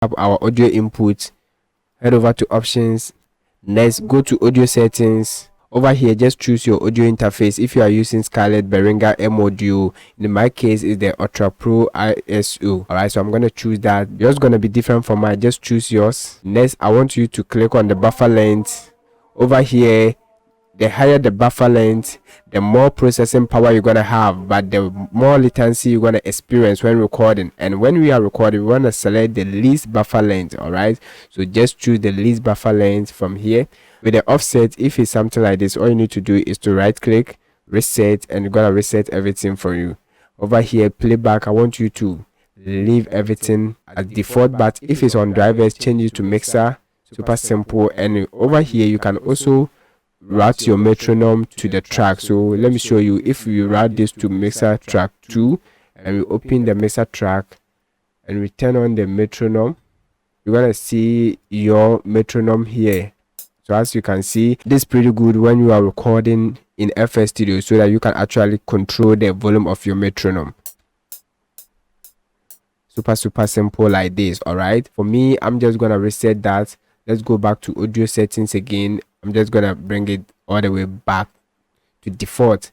up our audio input, head over to options. Next, go to audio settings. Over here, just choose your audio interface. If you are using Scarlett, Behringer M Audio, in my case is the Ultra Pro ISO. Alright, so I'm going to choose that. Yours going to be different from mine. Just choose yours. Next, I want you to click on the buffer length. Over here, the higher the buffer length, the more processing power you're gonna have, but the more latency you're gonna experience when recording. And when we are recording, we want to select the least buffer length. All right, so just choose the least buffer length from here. With the offset, if it's something like this, all you need to do is to right click, reset, and you're gonna reset everything for you. Over here, playback, I want you to leave everything as default, but if it's on drivers, change it to mixer. Super simple. And over here, you can also route your metronome to the track. So let me show you. If you route this to mixer track 2 and we open the mixer track and we turn on the metronome, you're gonna see your metronome here. So as you can see, this is pretty good when you are recording in FL Studio, so that you can actually control the volume of your metronome. Super simple like this. All right, for me, I'm just gonna reset that. Let's go back to audio settings again. I'm just gonna bring it all the way back to default.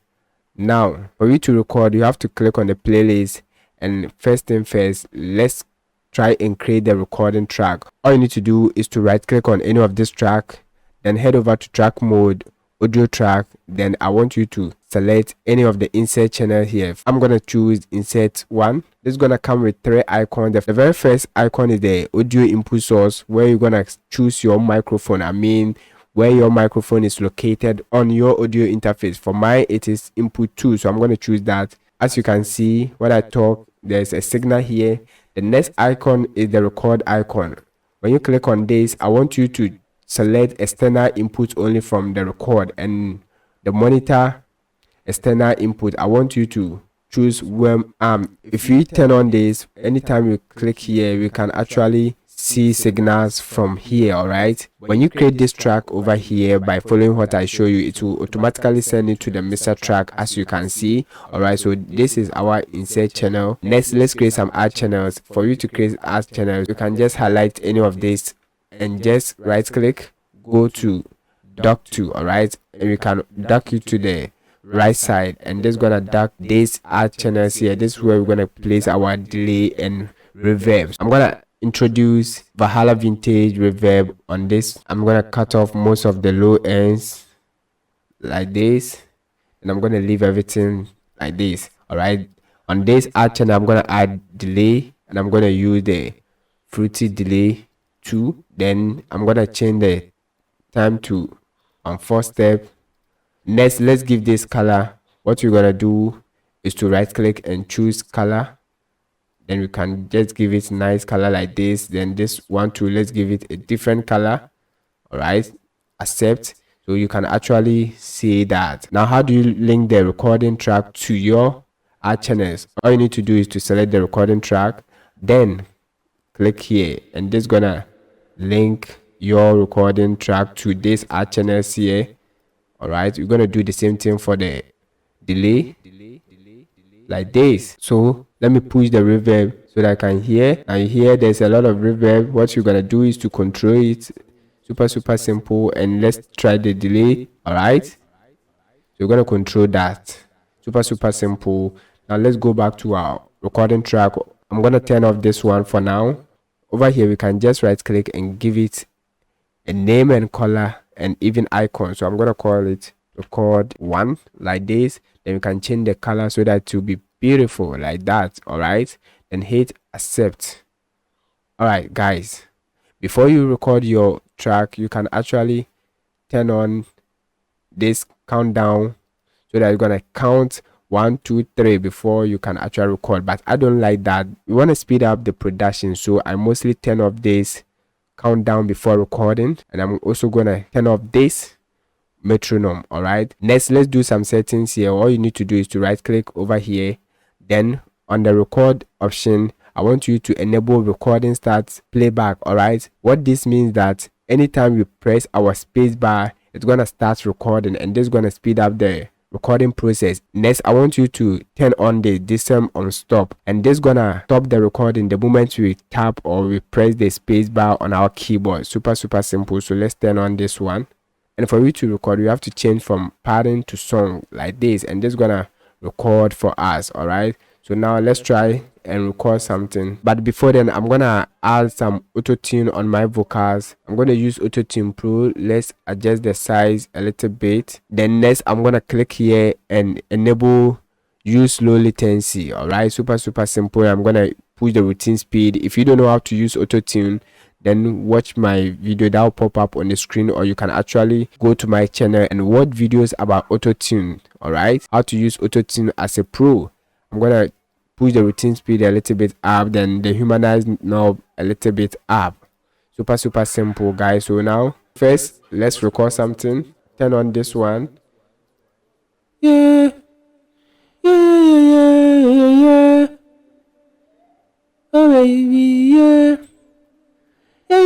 Now, for you to record, you have to click on the playlist, and first thing first, let's try and create the recording track. All you need to do is to right click on any of this track, then head over to track mode, audio track. Then I want you to select any of the insert channel here. I'm gonna choose insert 1. This is gonna come with 3 icons. The very first icon is the audio input source, where you're gonna choose your microphone. I mean, where your microphone is located on your audio interface. For mine, it is input 2, so I'm going to choose that. As you can see, when I talk, there's a signal here. The next icon is the record icon. When you click on this, I want you to select external input only from the record, and the monitor external input, I want you to choose when if you turn on this, anytime you click here, we can actually see signals from here. All right, when you create this track over here, by following what I show you, it will automatically send it to the mixer track, as you can see. All right, so this is our insert channel. Next, let's create some ad channels. For you to create ad channels, you can just highlight any of this and just right click, go to dock to. All right, and we can dock it to the right side, and this gonna dock this ad channels here. This is where we're gonna place our delay and reverb. I'm gonna introduce Valhalla Vintage reverb on this. I'm gonna cut off most of the low ends like this, and I'm gonna leave everything like this. All right, on this ad channel, I'm gonna add delay, and I'm gonna use the fruity delay 2. Then I'm gonna change the time to on 4 step. Next, let's give this color. What you're gonna do is to right click and choose color. Then we can just give it nice color like this. Then this one too, let's give it a different color. All right, accept. So you can actually see that. Now, how do you link the recording track to your ad channels? All you need to do is to select the recording track, then click here, and this gonna link your recording track to this ad channels here. All right, you're gonna do the same thing for the delay like this. So let me push the reverb so that I can hear. And here there's a lot of reverb. What you're gonna do is to control it. Super simple. And let's try the delay. All right, so you're gonna control that. Super simple. Now let's go back to our recording track. I'm gonna turn off this one for now. Over here we can just right click and give it a name and color and even icon. So I'm gonna call it record 1 like this. Then we can change the color so that it will be beautiful like that. All right, and hit accept. All right guys, before you record your track, you can actually turn on this countdown so that you're gonna count 1 2 3 before you can actually record. But I don't like that. We want to speed up the production, so I mostly turn off this countdown before recording, and I'm also gonna turn off this metronome. All right, next let's do some settings here. All you need to do is to right click over here, then on the record option, I want you to enable recording start playback. All right, what this means that anytime we press our space bar, it's gonna start recording, and this is gonna speed up the recording process. Next, I want you to turn on the dism on stop, and this gonna stop the recording the moment we tap or we press the space bar on our keyboard. Super simple. So let's turn on this one, and for you to record, you have to change from pattern to song like this, and this gonna record for us. All right, so now let's try and record something, but before then I'm gonna add some auto tune on my vocals. I'm gonna use auto tune pro. Let's adjust the size a little bit. Then next I'm gonna click here and enable use low latency. All right, super simple. I'm gonna push the routine speed. If you don't know how to use auto tune, then watch my video that will pop up on the screen, or you can actually go to my channel and watch videos about auto tune. All right, how to use auto tune as a pro. I'm gonna push the routine speed a little bit up, then the humanized knob a little bit up. Super simple, guys. So now first let's record something. Turn on this one. Yeah. Oh baby, yeah. Yeah.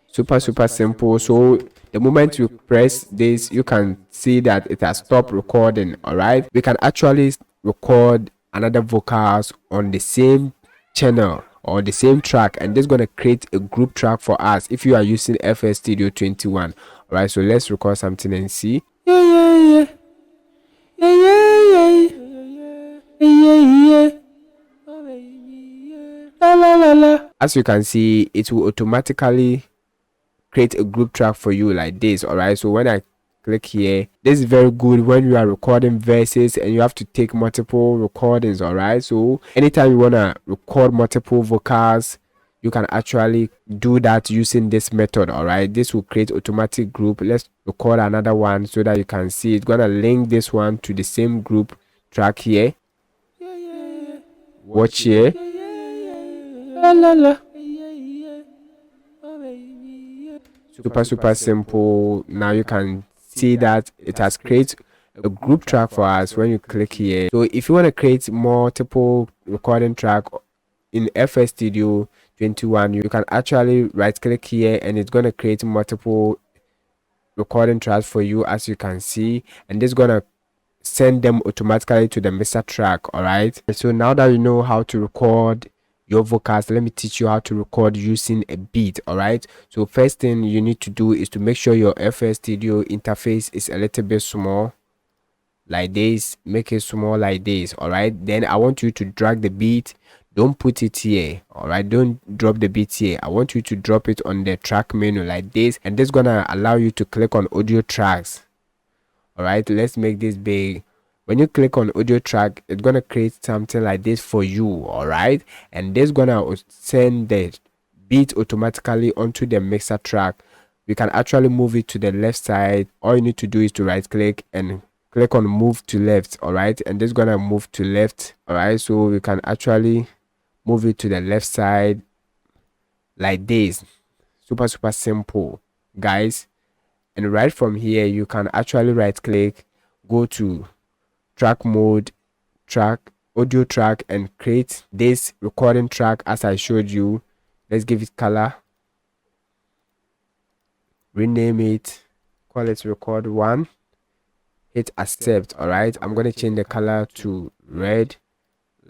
Super simple. So the moment you press this, you can see that it has stopped recording. All right, we can actually record another vocals on the same channel or the same track, and this is going to create a group track for us if you are using FL Studio 21. All right, so let's record something and see. Yeah. La. As you can see, it will automatically create a group track for you like this. All right, so when I click here, this is very good when you are recording verses and you have to take multiple recordings. All right, so anytime you want to record multiple vocals, you can actually do that using this method. All right, this will create automatic group. Let's record another one so that you can see it's gonna link this one to the same group track here. Watch here. La. Super simple. Now you can see that it has created a group track for us when you click here. So if you want to create multiple recording track in FL Studio 21, you can actually right click here and it's going to create multiple recording tracks for you, as you can see, and this is going to send them automatically to the mixer track. All right, so now that you know how to record your vocals, let me teach you how to record using a beat. All right, so first thing you need to do is to make sure your FL Studio interface is a little bit small like this. Make it small like this. All right, then I want you to drag the beat. Don't put it here. All right, don't drop the beat here. I want you to drop it on the track menu like this, and this is gonna allow you to click on audio tracks. All right, let's make this big. When you click on audio track, it's gonna create something like this for you. All right, and this gonna send the beat automatically onto the mixer track. We can actually move it to the left side. All you need to do is to right click and click on move to left. All right, and this gonna move to left. All right, so we can actually move it to the left side like this. Super simple, guys. And right from here, you can actually right click, go to track mode, track, audio track, and create this recording track as I showed you. Let's give it color, rename it, call it record 1, hit accept. All right, I'm going to change the color to red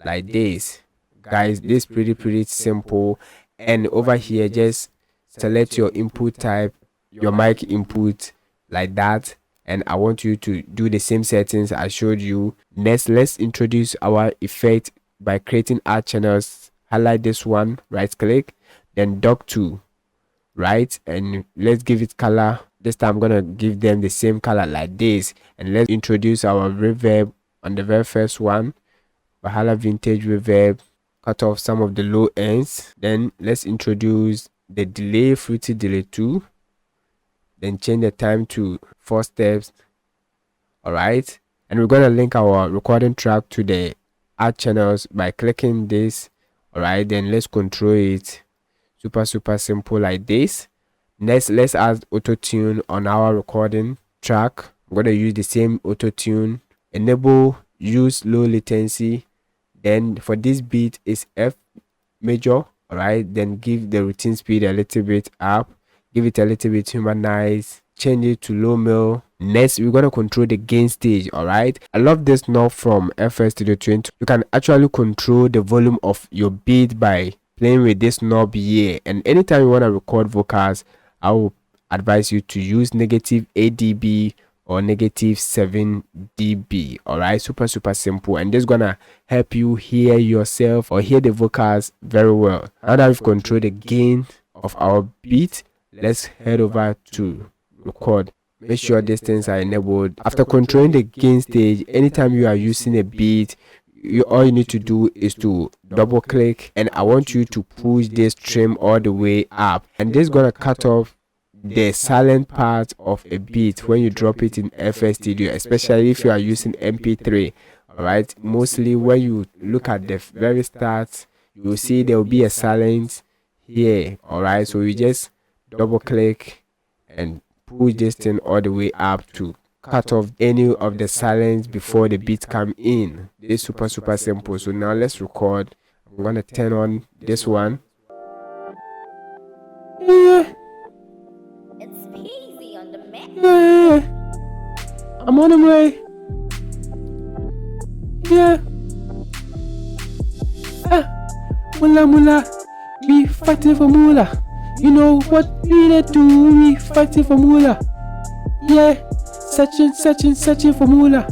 like this. Guys, this is pretty simple. And over here, just select your input type, your mic input like that, and I want you to do the same settings I showed you. Next, let's introduce our effect by creating add channels. Highlight this one, right click, then dock to, right, and let's give it color. This time I'm gonna give them the same color like this, and let's introduce our reverb on the very first one. Valhalla vintage reverb, cut off some of the low ends. Then let's introduce the delay, fruity delay 2, then change the time to 4 steps. All right, and we're going to link our recording track to the add channels by clicking this. All right, then let's control it. Super simple like this. Next, let's add auto tune on our recording track. I'm going to use the same auto tune. Enable use low latency. Then for this beat is F major. All right, then give the routine speed a little bit up, give it a little bit humanized, change it to low mil. Next, we're gonna control the gain stage. All right, I love this knob from FL Studio 20. You can actually control the volume of your beat by playing with this knob here. And anytime you want to record vocals, I will advise you to use -8 dB or -7 dB. All right, super simple, and this is gonna help you hear yourself or hear the vocals very well. Now that we've controlled the gain of our beat, let's head over to record. Make sure these things are enabled. After controlling the gain stage, anytime you are using a beat, all you need to do is to double click, and I want you to push this trim all the way up, and this is gonna cut off the silent part of a beat when you drop it in FL Studio, especially if you are using MP3. All right, mostly when you look at the very start, you will see there will be a silence here. All right, so you just double click and push this thing all the way up to cut off any of the silence before the beat come in. This is super simple. So now let's record. I'm gonna turn on this one. Yeah. It's Peasy on the mix. Yeah. I'm on the way. Yeah. Mula, we fighting for Mula. You know what we do, we fighting for Mula. Yeah, searching for Mula.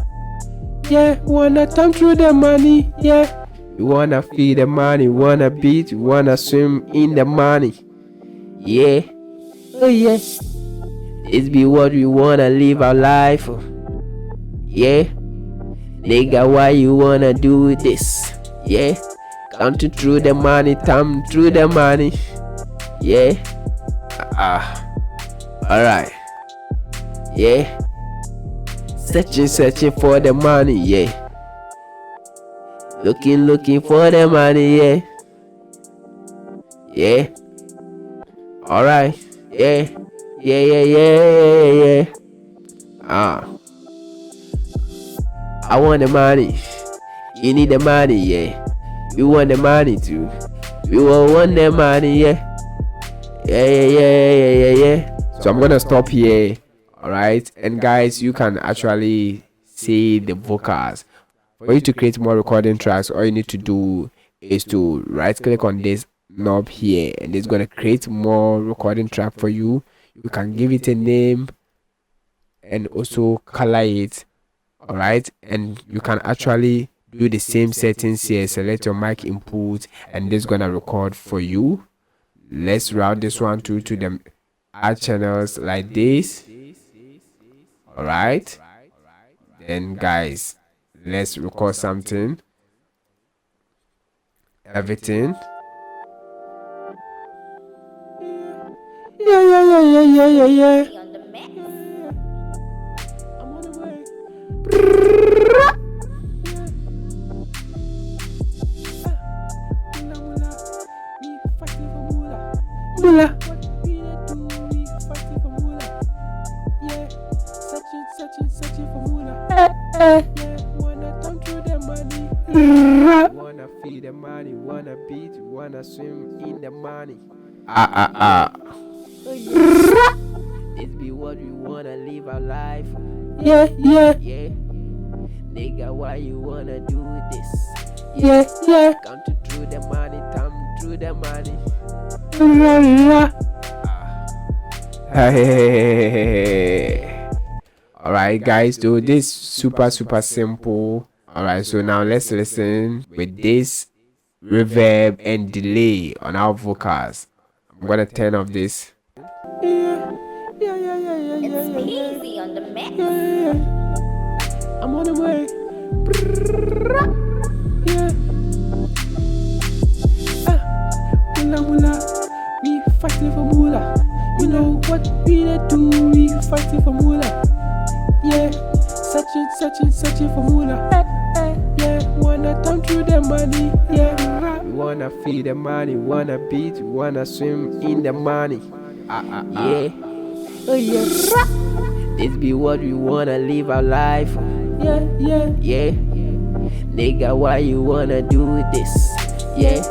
Yeah, wanna thumb through the money. Yeah, we wanna feed the money, wanna beat, wanna swim in the money. Yeah, oh yeah, this be what we wanna live our life. Yeah, nigga, why you wanna do this? Yeah, counting through the money, thumb through the money. Yeah, alright. Yeah, searching for the money. Yeah, looking for the money. Yeah, yeah. Alright. Yeah. I want the money. You need the money. Yeah, you want the money too. We all want the money. Yeah. Yeah. So I'm gonna stop here. Alright, and guys, you can actually see the vocals. For you to create more recording tracks, all you need to do is to right click on this knob here, and it's gonna create more recording track for you. You can give it a name and also color it. Alright, and you can actually do the same settings here. Select your mic input, and this is gonna record for you. Let's route this one to the add channels like this. Alright, then guys, let's record something. Everything. Yeah. Peasy on the mix. I'm on the way. Mula. Searching for Mula. Yeah, wanna thumb through the money. Wanna feed the money, wanna beat, wanna swim in the money. This be what we wanna live our life. Yeah. Nigga, why you wanna do this? Yeah. Counting through the money, thumb through the money. Alright guys, so this super simple. Alright, so now let's listen with this reverb and delay on our vocals. I'm gonna turn off this. It's Peasy on the mix. I'm on the way. Mula, we fighting for Mula. You know what we do, we fighting for Mula. Yeah, searching for Mula. Yeah, wanna thumb through the money. Yeah, we wanna feed the money, wanna beat, wanna swim in the money. Yeah, oh yeah. This be what we wanna live our life. Yeah. Nigga, why you wanna do this? Yeah.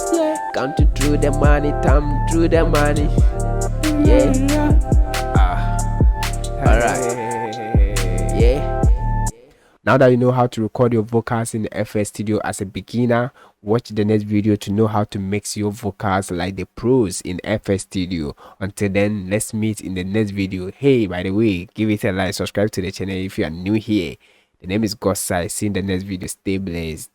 Counting through the money, thumb through the money. Yeah. Alright. Yeah. Now that you know how to record your vocals in the FL Studio as a beginner, watch the next video to know how to mix your vocals like the pros in FL Studio. Until then, let's meet in the next video. Hey, by the way, give it a like, subscribe to the channel if you are new here. The name is Godside. See you in the next video. Stay blessed.